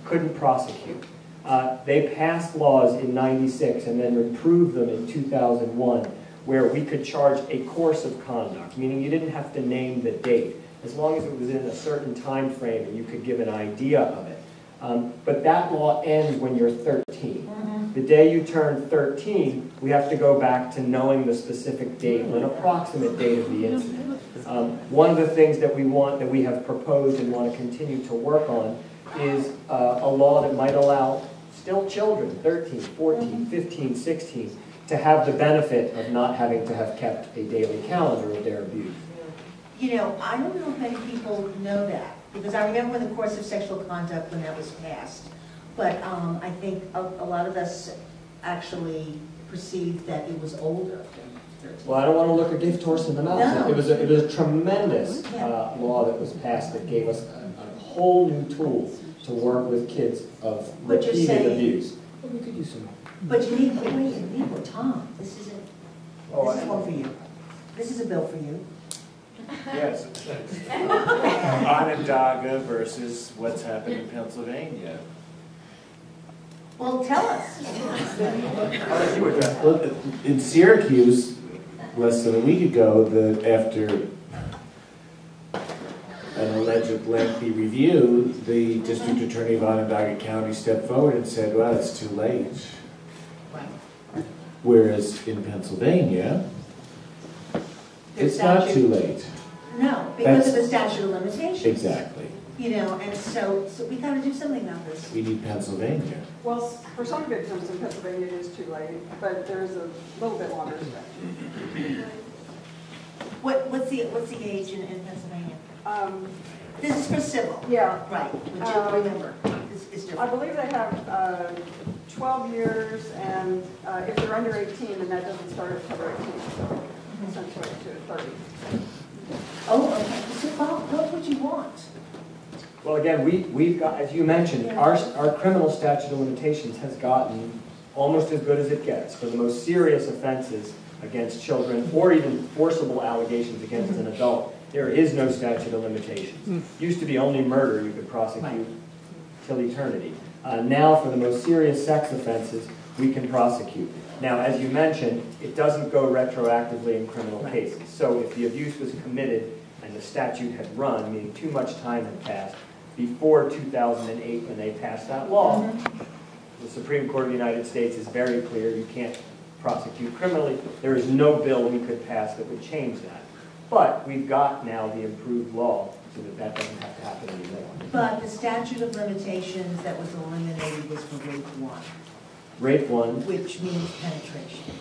couldn't prosecute. They passed laws in '96 and then improved them in 2001, where we could charge a course of conduct, meaning you didn't have to name the date, as long as it was in a certain time frame and you could give an idea of it. But that law ends when you're 13. The day you turn 13, we have to go back to knowing the specific date, an approximate date of the incident. One of the things that we have proposed and want to continue to work on is a law that might allow still children, 13, 14, 15, 16, to have the benefit of not having to have kept a daily calendar of their abuse. You know, I don't know if many people know that, because I remember when the course of sexual conduct, when that was passed, but I think a lot of us actually perceived that it was older than 13. Well, I don't want to look a gift horse in the mouth. No. It was a tremendous law that was passed that gave us a whole new tool to work with kids of repeated abuse. Well, we could use some. But you need more, Tom. This isn't. This is one for you. This is a bill for you. Yes. Onondaga versus what's happened in Pennsylvania. Well, tell us. How did you address? Well, in Syracuse, less than a week ago, after an alleged lengthy review, the district attorney of Onondaga County stepped forward and said, well, it's too late. Whereas in Pennsylvania, it's not too late. No, because of the statute of limitations. Exactly. You know, and so we got to do something about this. We need Pennsylvania. Well, for some victims in Pennsylvania, it is too late, but there's a little bit longer statute. What's the age in Pennsylvania? This is for civil. Yeah. Right. Which remember, is different. I believe they have 12 years, and if they're under 18, then that doesn't start at cover 18, so essentially to 30. Oh, okay. So, Bob, what would you want? Well, again, we've got, as you mentioned, our criminal statute of limitations has gotten almost as good as it gets for the most serious offenses against children, or even forcible allegations against an adult. There is no statute of limitations. Used to be only murder you could prosecute till eternity. Now, for the most serious sex offenses, we can prosecute. Now, as you mentioned, it doesn't go retroactively in criminal cases. So if the abuse was committed and the statute had run, meaning too much time had passed, before 2008 when they passed that law, the Supreme Court of the United States is very clear, you can't prosecute criminally. There is no bill we could pass that would change that. But we've got now the improved law so that that doesn't have to happen anymore. But the statute of limitations that was eliminated was for rape 1. Rape 1. Which means penetration.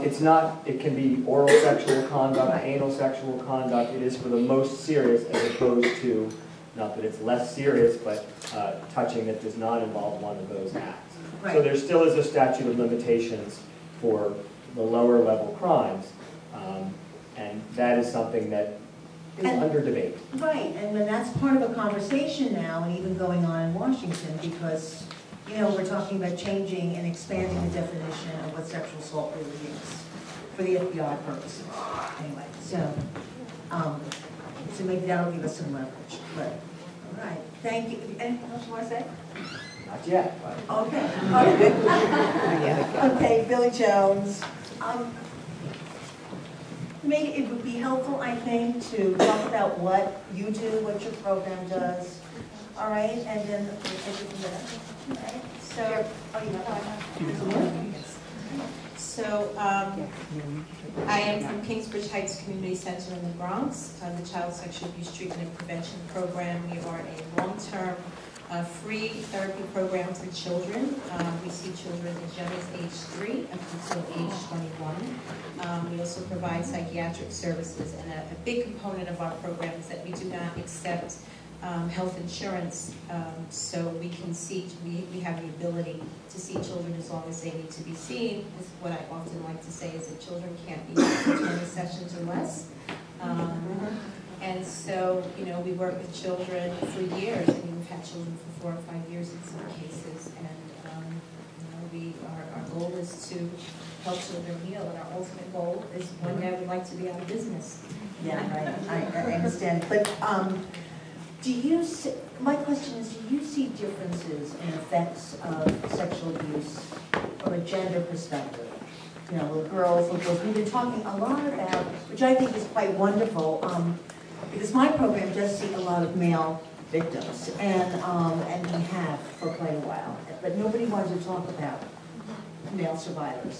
It's not, it can be oral sexual conduct, anal sexual conduct. It is for the most serious as opposed to, not that it's less serious, but touching that does not involve one of those acts. Right. So there still is a statute of limitations for the lower level crimes. And that is something that is under debate. Right, and when that's part of a conversation now, and even going on in Washington, because you know, we're talking about changing and expanding the definition of what sexual assault really is for the FBI purposes. Anyway, so maybe that'll give us some leverage. But all right, thank you. Anything else you want to say? Not yet. Okay. Okay, Billye Jones. Maybe it would be helpful, I think, to talk about what you do, what your program does. All right, and then we'll take it from there. All right. So I am from Kingsbridge Heights Community Center in the Bronx, the Child Sexual Abuse Treatment and Prevention Program. We are a long-term free therapy program for children. We see children as young as age 3 up until age 21. We also provide psychiatric services, and a big component of our program is that we do not accept health insurance, so we can see, we have the ability to see children as long as they need to be seen. This is what I often like to say is that children can't be for 20 sessions or less. And so, you know, we work with children for years. I mean, we've had children for 4 or 5 years in some cases, and you know, our goal is to help children heal, and our ultimate goal is one day we'd like to be out of business. Yeah, I understand. But Do you see, my question is, do you see differences in effects of sexual abuse from a gender perspective? You know, with girls, with boys. We've been talking a lot about, which I think is quite wonderful, because my program does see a lot of male victims, and we have for quite a while, but nobody wanted to talk about male survivors.